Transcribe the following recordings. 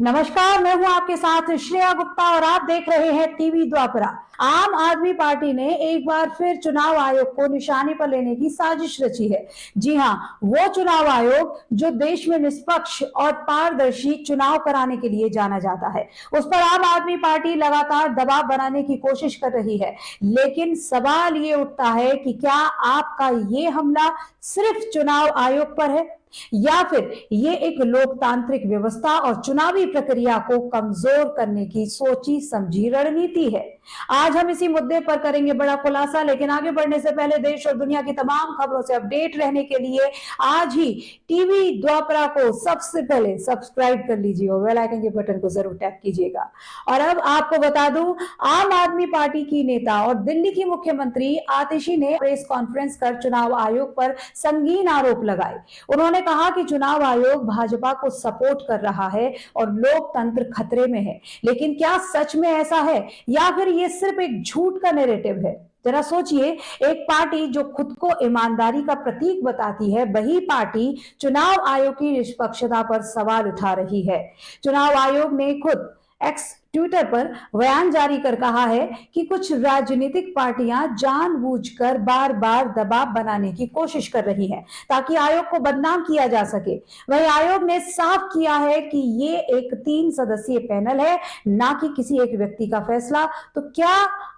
नमस्कार, मैं हूं आपके साथ श्रेया गुप्ता और आप देख रहे हैं टीवी द्वापरा। आम आदमी पार्टी ने एक बार फिर चुनाव आयोग को निशाने पर लेने की साजिश रची है। जी हां, वो चुनाव आयोग जो देश में निष्पक्ष और पारदर्शी चुनाव कराने के लिए जाना जाता है, उस पर आम आदमी पार्टी लगातार दबाव बनाने की कोशिश कर रही है। लेकिन सवाल ये उठता है कि क्या आपका ये हमला सिर्फ चुनाव आयोग पर है या फिर ये एक लोकतांत्रिक व्यवस्था और चुनावी प्रक्रिया को कमजोर करने की सोची समझी रणनीति है। आज हम इसी मुद्दे पर करेंगे बड़ा खुलासा। लेकिन आगे बढ़ने से पहले देश और दुनिया की तमाम खबरों से अपडेट रहने के लिए आज ही टीवी द्वापरा को सबसे पहले सब्सक्राइब कर लीजिए और बेल आइकन के बटन को जरूर टैप कीजिएगा। और अब आपको बता दूं, आम आदमी पार्टी की नेता और दिल्ली की मुख्यमंत्री आतिशी ने प्रेस कॉन्फ्रेंस कर चुनाव आयोग पर संगीन आरोप लगाए। उन्होंने कहा कि चुनाव आयोग भाजपा को सपोर्ट कर रहा है और लोकतंत्र खतरे में है। लेकिन क्या सच में ऐसा है या फिर ये सिर्फ एक झूठ का नैरेटिव है? जरा सोचिए, एक पार्टी जो खुद को ईमानदारी का प्रतीक बताती है, वही पार्टी चुनाव आयोग की निष्पक्षता पर सवाल उठा रही है। चुनाव आयोग ने खुद एक्स ट्विटर पर बयान जारी कर कहा है कि कुछ राजनीतिक पार्टियां जानबूझकर बार बार दबाव बनाने की कोशिश कर रही हैं ताकि आयोग को बदनाम किया जा सके। वहीं आयोग ने साफ किया है कि ये एक 3 सदस्यीय पैनल है, ना कि किसी एक व्यक्ति का फैसला। तो क्या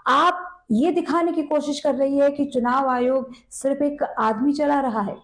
आप ये दिखाने की कोशिश कर रही है कि चुनाव आयोग सिर्फ एक आदमी चला रहा है?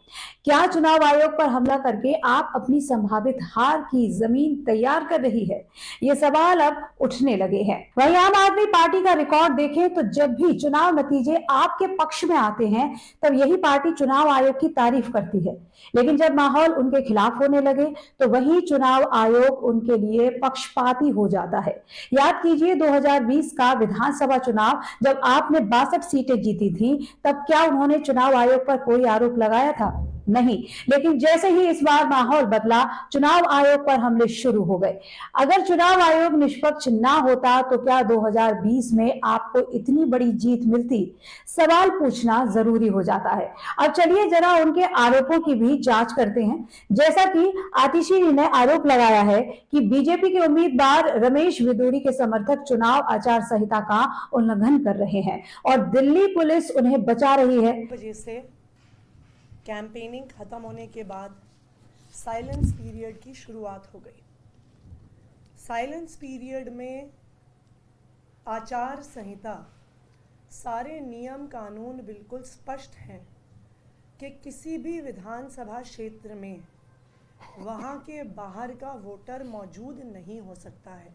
क्या चुनाव आयोग पर हमला करके आप अपनी संभावित हार की जमीन तैयार कर रही है? ये सवाल अब उठने लगे हैं। वहीं आम आदमी पार्टी का रिकॉर्ड देखें तो जब भी चुनाव नतीजे आपके पक्ष में आते हैं, तब यही पार्टी चुनाव आयोग की तारीफ करती है। लेकिन जब माहौल उनके खिलाफ होने लगे तो वही चुनाव आयोग उनके लिए पक्षपाती हो जाता है। याद कीजिए 2020 का विधानसभा चुनाव, जब आपने 62 सीटें जीती थी, तब क्या उन्होंने चुनाव आयोग पर कोई आरोप लगाया था? नहीं। लेकिन जैसे ही इस बार माहौल बदला, चुनाव आयोग पर हमले शुरू हो गए। अगर चुनाव आयोग निष्पक्ष ना होता तो क्या 2020 में आपको इतनी बड़ी जीत मिलती? सवाल पूछना जरूरी हो जाता है। अब चलिए जरा उनके आरोपों की भी जांच करते हैं। जैसा कि आतिशी ने आरोप लगाया है कि बीजेपी के उम्मीदवार रमेश बिधूड़ी के समर्थक चुनाव आचार संहिता का उल्लंघन कर रहे हैं और दिल्ली पुलिस उन्हें बचा रही है। वजह से कैंपेनिंग खत्म होने के बाद साइलेंस पीरियड की शुरुआत हो गई। साइलेंस पीरियड में आचार संहिता, सारे नियम कानून बिल्कुल स्पष्ट हैं कि किसी भी विधानसभा क्षेत्र में वहाँ के बाहर का वोटर मौजूद नहीं हो सकता है,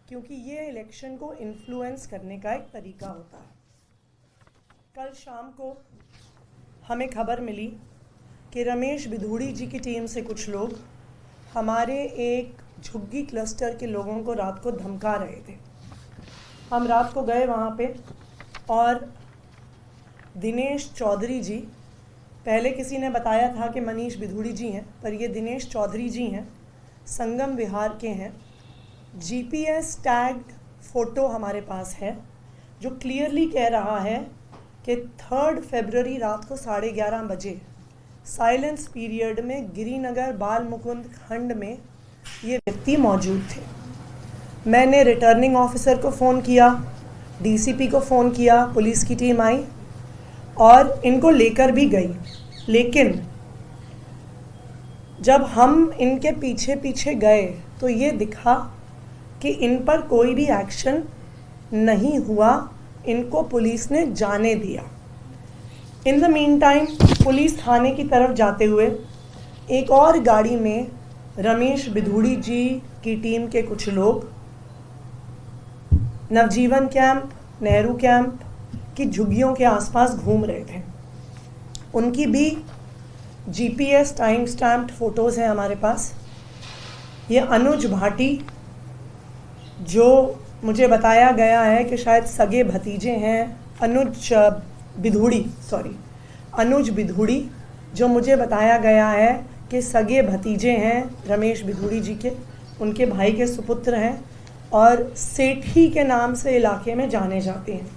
क्योंकि ये इलेक्शन को इन्फ्लुएंस करने का एक तरीका होता है। कल शाम को हमें खबर मिली कि रमेश बिधूड़ी जी की टीम से कुछ लोग हमारे एक झुग्गी क्लस्टर के लोगों को रात को धमका रहे थे। हम रात को गए वहाँ पे और दिनेश चौधरी जी, पहले किसी ने बताया था कि मनीष बिधूड़ी जी हैं, पर ये दिनेश चौधरी जी हैं, संगम विहार के हैं। जीपीएस टैग्ड फ़ोटो हमारे पास है जो क्लियरली कह रहा है कि 3 फरवरी रात को 11:30 बजे साइलेंस पीरियड में गिरिनगर बाल मुकुंद खंड में ये व्यक्ति मौजूद थे। मैंने रिटर्निंग ऑफिसर को फ़ोन किया, डीसीपी को फ़ोन किया, पुलिस की टीम आई और इनको लेकर भी गई। लेकिन जब हम इनके पीछे पीछे गए तो ये दिखा कि इन पर कोई भी एक्शन नहीं हुआ, इनको पुलिस ने जाने दिया। In the meantime police थाने की तरफ जाते हुए एक और गाड़ी में रमेश बिधूड़ी जी की टीम के कुछ लोग नवजीवन कैंप, नेहरू कैंप की झुग्गियों के आसपास घूम रहे थे। उनकी भी जीपीएस टाइम स्टैम्प्ड फ़ोटोज़ हैं हमारे पास। ये अनुज भाटी, जो मुझे बताया गया है कि शायद सगे भतीजे हैं, अनुज बिधूड़ी, जो मुझे बताया गया है कि सगे भतीजे हैं रमेश बिधूड़ी जी के, उनके भाई के सुपुत्र हैं और सेठी के नाम से इलाके में जाने जाते हैं।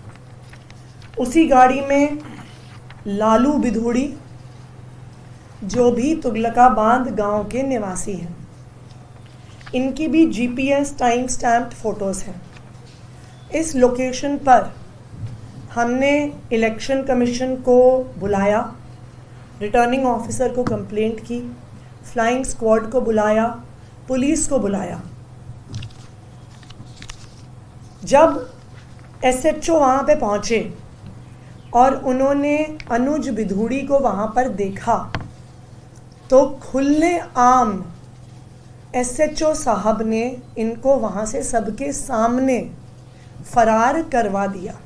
उसी गाड़ी में लालू बिधूड़ी, जो भी तुगलकाबाद गांव के निवासी हैं। इनकी भी जीपीएस टाइम स्टैम्प्ड फ़ोटोज़ हैं। इस लोकेशन पर हमने इलेक्शन कमीशन को बुलाया, रिटर्निंग ऑफिसर को कंप्लेंट की, फ्लाइंग स्क्वाड को बुलाया, पुलिस को बुलाया। जब एसएचओ वहाँ पे पहुँचे और उन्होंने अनुज बिधूड़ी को वहाँ पर देखा तो खुले आम एसएचओ साहब ने इनको वहाँ से सबके सामने फरार करवा दिया।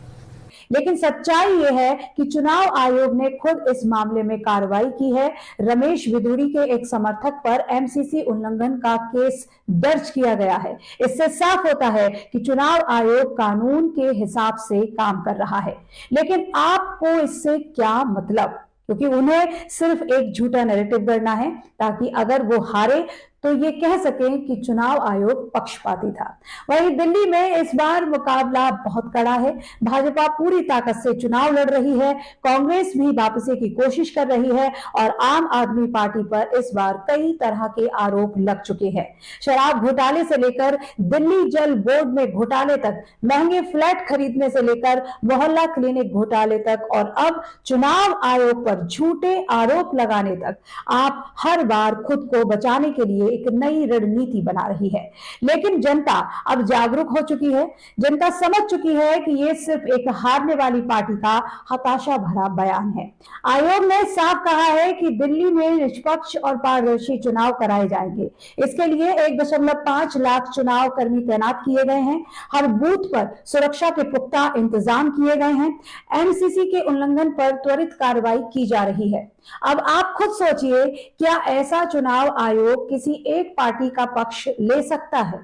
लेकिन सच्चाई ये है कि चुनाव आयोग ने खुद इस मामले में कार्रवाई की है। रमेश बिधूड़ी के एक समर्थक पर एमसीसी उल्लंघन का केस दर्ज किया गया है। इससे साफ होता है कि चुनाव आयोग कानून के हिसाब से काम कर रहा है। लेकिन आपको इससे क्या मतलब? क्योंकि उन्हें सिर्फ एक झूठा नैरेटिव गढ़ना है ताकि अगर वो हारे तो ये कह सकें कि चुनाव आयोग पक्षपाती था। वहीं दिल्ली में इस बार मुकाबला बहुत कड़ा है। भाजपा पूरी ताकत से चुनाव लड़ रही है, कांग्रेस भी वापसी की कोशिश कर रही है और आम आदमी पार्टी पर इस बार कई तरह के आरोप लग चुके हैं। शराब घोटाले से लेकर दिल्ली जल बोर्ड में घोटाले तक, महंगे फ्लैट खरीदने से लेकर मोहल्ला क्लिनिक घोटाले तक और अब चुनाव आयोग पर झूठे आरोप लगाने तक, आप हर बार खुद को बचाने के लिए एक नई रणनीति बना रही है। लेकिन जनता अब जागरूक हो चुकी है। जनता समझ चुकी है कि ये सिर्फ एक हारने वाली पार्टी का हताशा भरा बयान है। आयोग ने साफ कहा है कि दिल्ली में निष्पक्ष और पारदर्शी चुनाव कराए जाएंगे। इसके लिए 1.5 लाख चुनाव कर्मी तैनात किए गए हैं। हर बूथ पर सुरक्षा के पुख्ता इंतजाम किए गए हैं। एमसीसी के उल्लंघन पर त्वरित कार्रवाई की जा रही है। अब आप खुद सोचिए, क्या ऐसा चुनाव आयोग किसी एक पार्टी का पक्ष ले सकता है?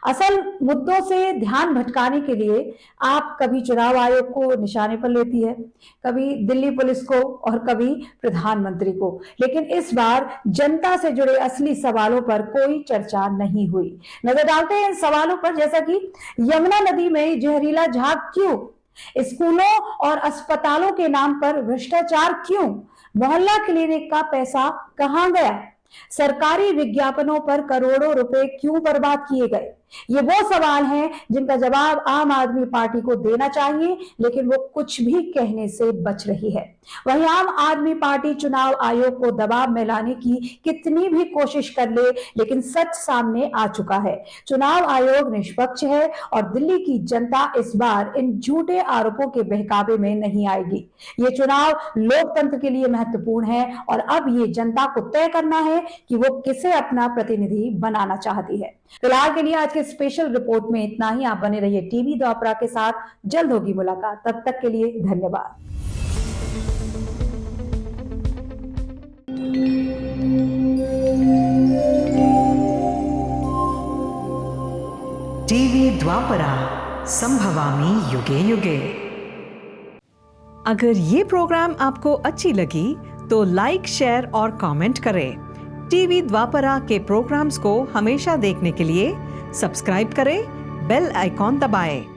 असल मुद्दों से ध्यान भटकाने के लिए आप कभी चुनाव आयोग को निशाने पर लेती है, कभी दिल्ली पुलिस को और कभी प्रधानमंत्री को। लेकिन इस बार जनता से जुड़े असली सवालों पर कोई चर्चा नहीं हुई। नजर डालते हैं इन सवालों पर, जैसा कि यमुना नदी में जहरीला झाग क्यों? स्कूलों और अस्पतालों के नाम पर भ्रष्टाचार क्यों? मोहल्ला क्लिनिक का पैसा कहां गया? सरकारी विज्ञापनों पर करोड़ों रुपए क्यों बर्बाद किए गए? ये वो सवाल हैं जिनका जवाब आम आदमी पार्टी को देना चाहिए, लेकिन वो कुछ भी कहने से बच रही है। वहीं आम आदमी पार्टी चुनाव आयोग को दबाव में लाने की कितनी भी कोशिश कर ले, लेकिन सच सामने आ चुका है। चुनाव आयोग निष्पक्ष है और दिल्ली की जनता इस बार इन झूठे आरोपों के बहकावे में नहीं आएगी। ये चुनाव लोकतंत्र के लिए महत्वपूर्ण है और अब ये जनता को तय करना है कि वो किसे अपना प्रतिनिधि बनाना चाहती है। फिलहाल के लिए आज के स्पेशल रिपोर्ट में इतना ही। आप बने रहिए टीवी द्वापरा के साथ, जल्द होगी मुलाकात। तब तक के लिए धन्यवाद। टीवी द्वापरा, संभवामि युगे युगे। अगर ये प्रोग्राम आपको अच्छी लगी तो लाइक, शेयर और कमेंट करें। टीवी द्वापरा के प्रोग्राम्स को हमेशा देखने के लिए सब्सक्राइब करें, बेल आइकॉन दबाएं।